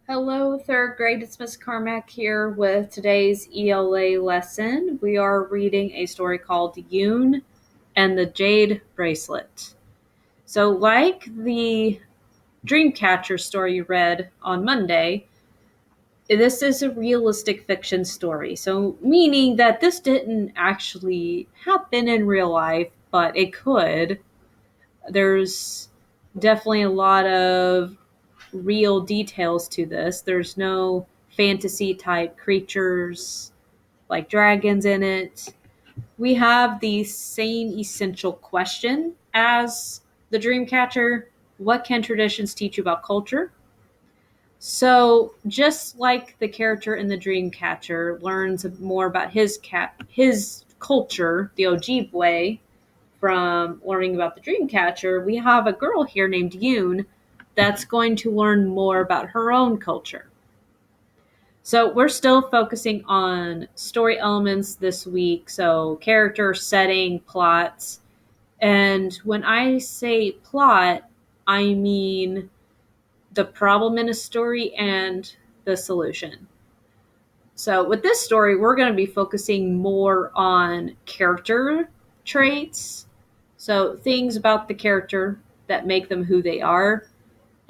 Hello, third grade. It's Miss Carmack here with today's ELA lesson. We are reading a story called Yoon and the Jade Bracelet. So, like the Dreamcatcher story you read on Monday, this is a realistic fiction story. So, meaning that this didn't actually happen in real life, but it could. There's definitely a lot of real details to this. There's no fantasy type creatures like dragons in it. We have the same essential question as the Dreamcatcher. What can traditions teach you about culture? So, just like the character in the Dreamcatcher learns more about his culture, the Ojibwe, from learning about the Dreamcatcher, we have a girl here named Yoon that's going to learn more about her own culture. So we're still focusing on story elements this week, so character, setting, plots. And when I say plot, I mean the problem in a story and the solution. So with this story, we're going to be focusing more on character traits. So things about the character that make them who they are,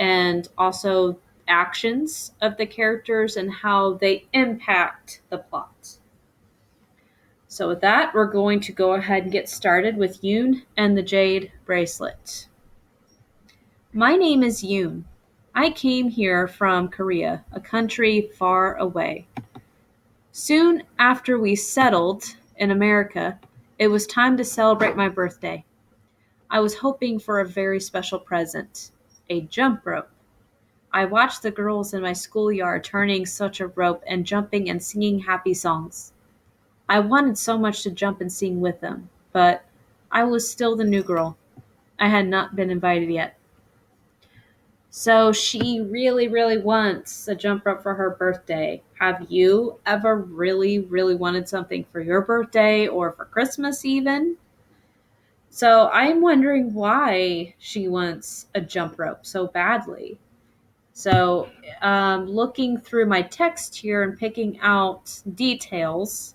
and also actions of the characters and how they impact the plot. So with that, we're going to go ahead and get started with Yoon and the Jade Bracelet. My name is Yoon. I came here from Korea, a country far away. Soon after we settled in America, it was time to celebrate my birthday. I was hoping for a very special present, a jump rope. I watched the girls in my schoolyard turning such a rope and jumping and singing happy songs. I wanted so much to jump and sing with them, but I was still the new girl. I had not been invited yet. So she really, really wants a jump rope for her birthday. Have you ever really, really wanted something for your birthday or for Christmas even? So I'm wondering why she wants a jump rope so badly. So, looking through my text here and picking out details,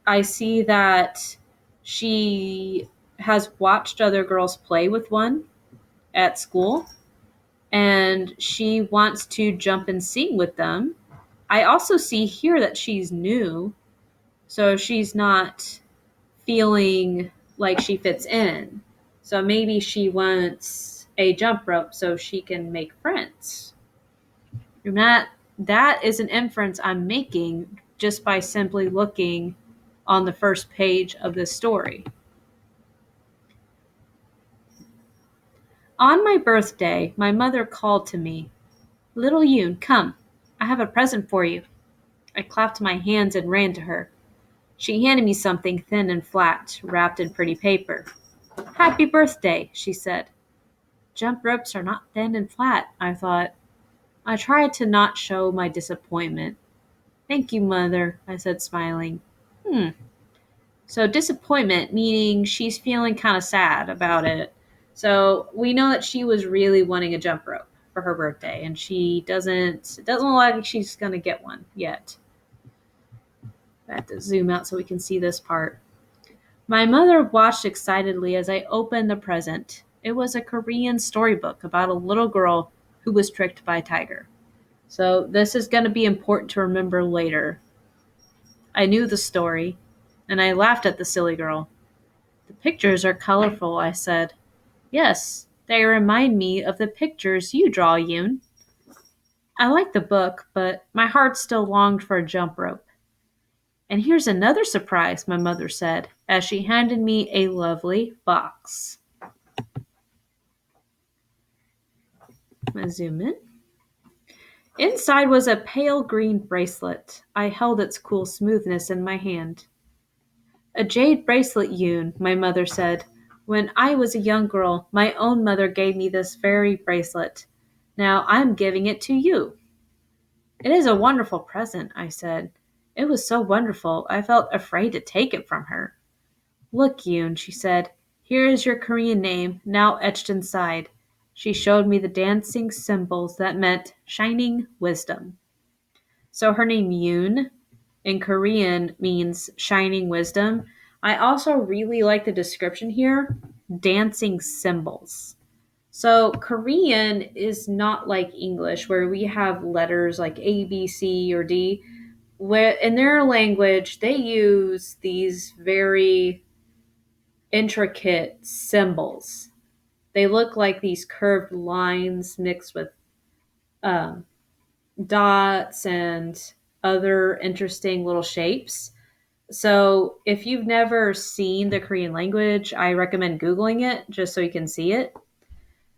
I see that she has watched other girls play with one at school and she wants to jump and sing with them. I also see here that she's new, so she's not feeling like she fits in. So maybe she wants a jump rope so she can make friends. That is an inference I'm making just by simply looking on the first page of this story. On my birthday, my mother called to me, "Little Yoon, come. I have a present for you." I clapped my hands and ran to her. She handed me something thin and flat, wrapped in pretty paper. "Happy birthday," she said. Jump ropes are not thin and flat, I thought. I tried to not show my disappointment. "Thank you, Mother," I said, smiling. Hmm. So disappointment, meaning she's feeling kind of sad about it. So we know that she was really wanting a jump rope for her birthday, and she it doesn't look like she's gonna get one yet. I have to zoom out so we can see this part. My mother watched excitedly as I opened the present. It was a Korean storybook about a little girl who was tricked by a tiger. So this is going to be important to remember later. I knew the story, and I laughed at the silly girl. "The pictures are colorful," I said. "Yes, they remind me of the pictures you draw, Yoon." I liked the book, but my heart still longed for a jump rope. "And here's another surprise," my mother said, as she handed me a lovely box. I'm going to zoom in. Inside was a pale green bracelet. I held its cool smoothness in my hand. "A jade bracelet, Yoon," my mother said. "When I was a young girl, my own mother gave me this very bracelet. Now I'm giving it to you." "It is a wonderful present," I said. It was so wonderful, I felt afraid to take it from her. "Look, Yoon," she said. "Here is your Korean name, now etched inside. She showed me the dancing symbols that meant shining wisdom. So her name Yoon in Korean means shining wisdom. I also really like the description here, dancing symbols. So Korean is not like English where we have letters like A, B, C, or D. Where in their language they use these very intricate symbols. They look like these curved lines mixed with um, dots and other interesting little shapes. So, if you've never seen the Korean language, I recommend Googling it just so you can see it.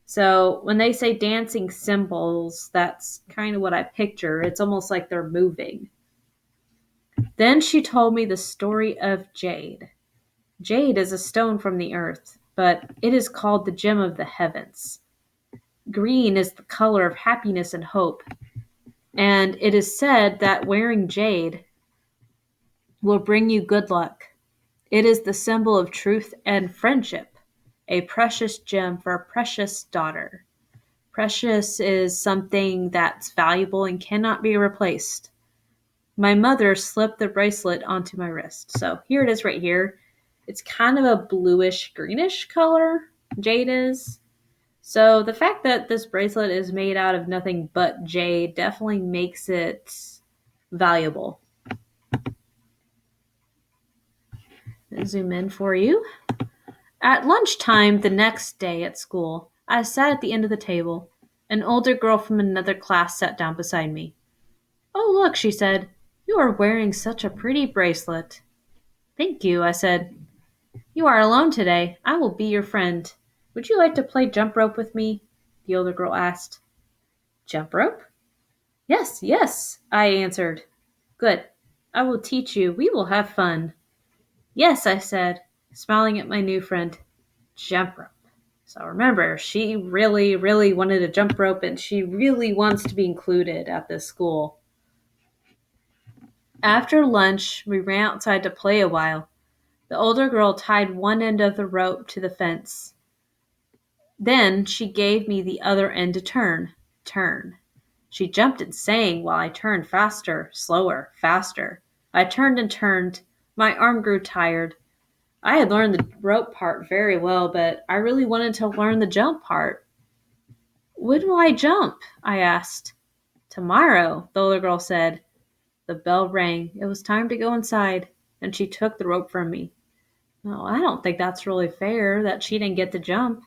So, when they say dancing symbols, that's kind of what I picture. It's almost like they're moving. Then she told me the story of Jade. Jade is a stone from the earth, but it is called the gem of the heavens. Green is the color of happiness and hope, and it is said that wearing jade will bring you good luck. It is the symbol of truth and friendship, a precious gem for a precious daughter. Precious is something that's valuable and cannot be replaced. My mother slipped the bracelet onto my wrist. So here it is right here. It's kind of a bluish greenish color, jade is. So the fact that this bracelet is made out of nothing but jade definitely makes it valuable. Zoom in for you. At lunchtime the next day at school, I sat at the end of the table. An older girl from another class sat down beside me. "Oh, look," she said. "You are wearing such a pretty bracelet." "Thank you," I said. "You are alone today. I will be your friend. Would you like to play jump rope with me?" the older girl asked. "Jump rope?" "Yes, yes," I answered. "Good. I will teach you. We will have fun." "Yes," I said, smiling at my new friend. Jump rope. So remember, she really, really wanted a jump rope and she really wants to be included at this school. After lunch, we ran outside to play a while. The older girl tied one end of the rope to the fence. Then she gave me the other end to turn. Turn. She jumped and sang while I turned faster, slower, faster. I turned and turned. My arm grew tired. I had learned the rope part very well, but I really wanted to learn the jump part. "When will I jump?" I asked. "Tomorrow," the older girl said. The bell rang. It was time to go inside, and she took the rope from me. "Oh, I don't think that's really fair that she didn't get to jump."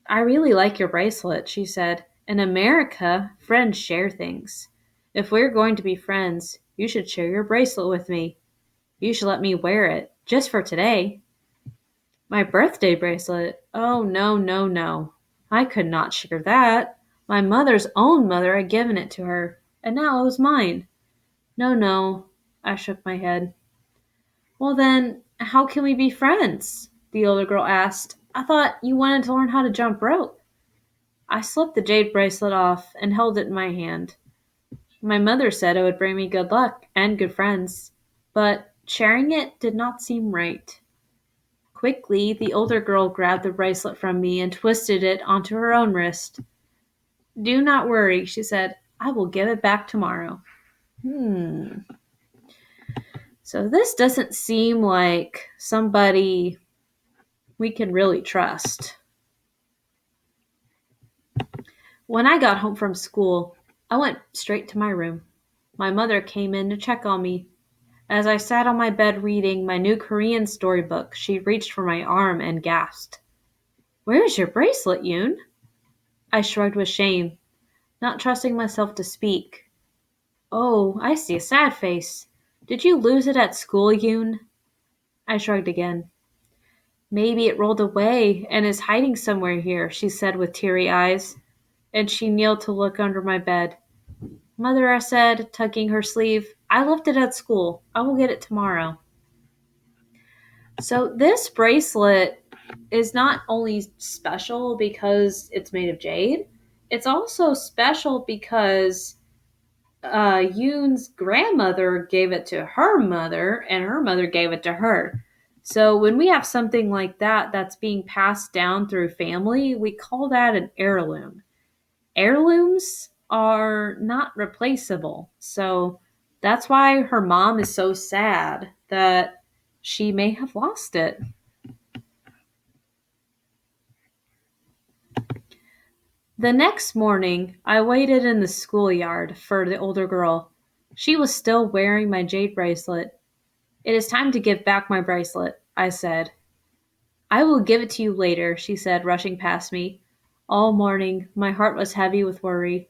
"I really like your bracelet," she said. "In America, friends share things. If we're going to be friends, you should share your bracelet with me. You should let me wear it, just for today." "My birthday bracelet? Oh, no, no, no. I could not share that. My mother's own mother had given it to her, and now it was mine. No, no." I shook my head. "Well then, how can we be friends?" the older girl asked. "I thought you wanted to learn how to jump rope." I slipped the jade bracelet off and held it in my hand. My mother said it would bring me good luck and good friends, but sharing it did not seem right. Quickly, the older girl grabbed the bracelet from me and twisted it onto her own wrist. "Do not worry," she said. "I will give it back tomorrow." So this doesn't seem like somebody we can really trust. When I got home from school, I went straight to my room. My mother came in to check on me. As I sat on my bed reading my new Korean storybook, she reached for my arm and gasped, "Where is your bracelet, Yoon?" I shrugged with shame, not trusting myself to speak. "Oh, I see a sad face. Did you lose it at school, Yoon?" I shrugged again. "Maybe it rolled away and is hiding somewhere here," she said with teary eyes, and she kneeled to look under my bed. "Mother," I said, tugging her sleeve, "I left it at school. I will get it tomorrow." So this bracelet is not only special because it's made of jade, it's also special because Yoon's grandmother gave it to her mother, and her mother gave it to her. So when we have something like that that's being passed down through family, we call that an heirloom. Heirlooms are not replaceable. So that's why her mom is so sad that she may have lost it. The next morning, I waited in the schoolyard for the older girl. She was still wearing my jade bracelet. "It is time to give back my bracelet," I said. "I will give it to you later," she said, rushing past me. All morning, my heart was heavy with worry.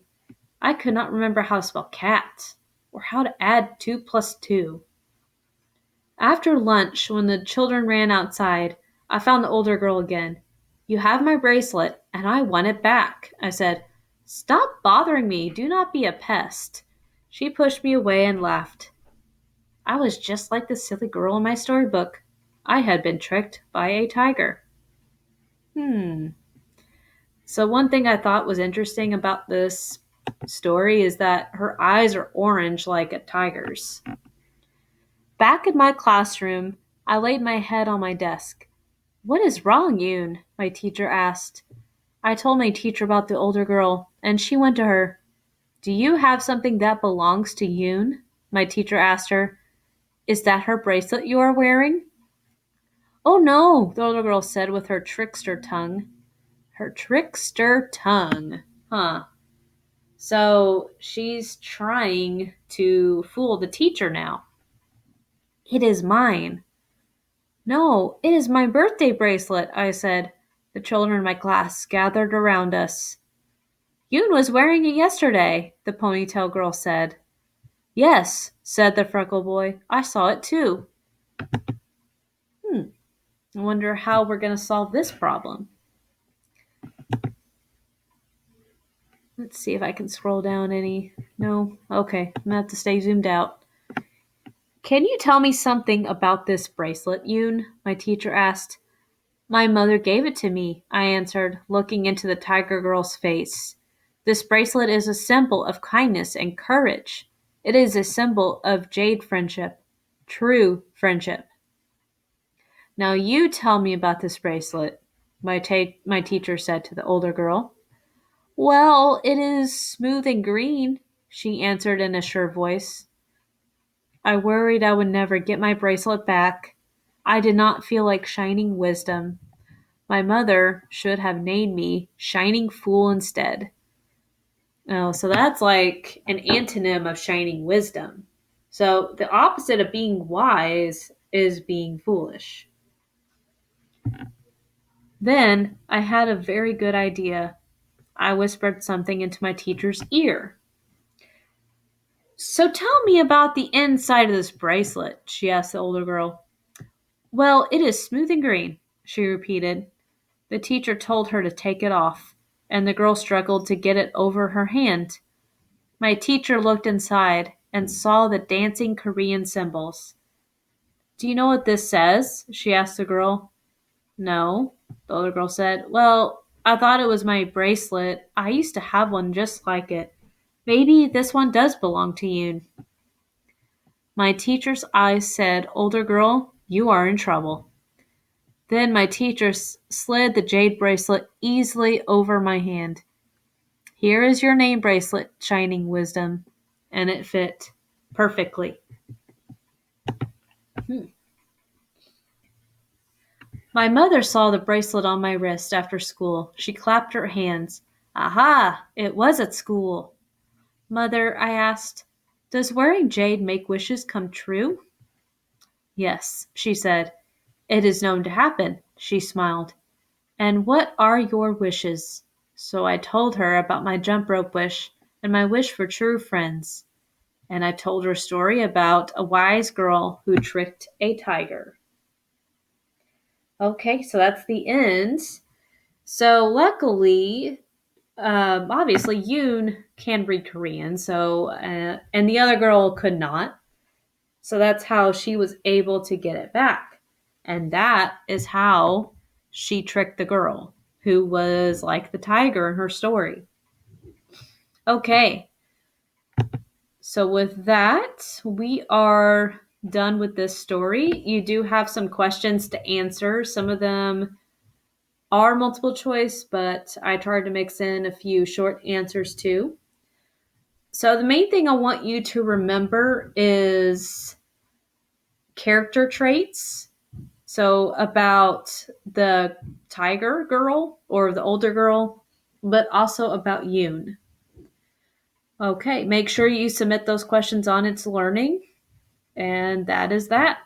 I could not remember how to spell cat, or how to add 2 plus 2. After lunch, when the children ran outside, I found the older girl again. "You have my bracelet, and I want it back," I said. "Stop bothering me. Do not be a pest." She pushed me away and laughed. I was just like the silly girl in my storybook. I had been tricked by a tiger. Hmm. So, one thing I thought was interesting about this story is that her eyes are orange like a tiger's. Back in my classroom, I laid my head on my desk. "What is wrong, Yoon?" my teacher asked. I told my teacher about the older girl, and she went to her. "Do you have something that belongs to Yoon?" my teacher asked her. "Is that her bracelet you are wearing?" "Oh no," the older girl said with her trickster tongue. Her trickster tongue. Huh. So she's trying to fool the teacher now. "It is mine." "No, it is my birthday bracelet," I said. The children in my class gathered around us. "Yoon was wearing it yesterday," the ponytail girl said. "Yes," said the freckle boy. "I saw it too." I wonder how we're going to solve this problem. Let's see if I can scroll down any. No? Okay, I'm going to have to stay zoomed out. "Can you tell me something about this bracelet, Yoon?" my teacher asked. "My mother gave it to me," I answered, looking into the tiger girl's face. "This bracelet is a symbol of kindness and courage. It is a symbol of jade friendship, true friendship." "Now you tell me about this bracelet," my teacher said to the older girl. "Well, it is smooth and green," she answered in a sure voice. I worried I would never get my bracelet back. I did not feel like shining wisdom. My mother should have named me Shining Fool instead. Oh, so that's like an antonym of shining wisdom. So the opposite of being wise is being foolish. Then I had a very good idea. I whispered something into my teacher's ear. "So tell me about the inside of this bracelet," she asked the older girl. "Well, it is smooth and green," she repeated. The teacher told her to take it off, and the girl struggled to get it over her hand. My teacher looked inside and saw the dancing Korean symbols. "Do you know what this says?" she asked the girl. "No," the older girl said. "Well, I thought it was my bracelet. I used to have one just like it. Maybe this one does belong to you." My teacher's eyes said, "Older girl, you are in trouble." Then my teacher slid the jade bracelet easily over my hand. "Here is your name bracelet, Shining Wisdom." And it fit perfectly. My mother saw the bracelet on my wrist after school. She clapped her hands. "Aha! It was at school." "Mother," I asked, "does wearing jade make wishes come true?" "Yes," she said. "It is known to happen." She smiled. "And what are your wishes?" So I told her about my jump rope wish and my wish for true friends. And I told her a story about a wise girl who tricked a tiger. Okay, so that's the end. So luckily, obviously Yoon can read Korean, so and the other girl could not. So that's how she was able to get it back. And that is how she tricked the girl who was like the tiger in her story. Okay. So with that, we are done with this story. You do have some questions to answer. Some of them are multiple choice, but I tried to mix in a few short answers too. So the main thing I want you to remember is character traits. So about the tiger girl or the older girl, but also about Yoon. Okay, make sure you submit those questions on It's Learning. And that is that.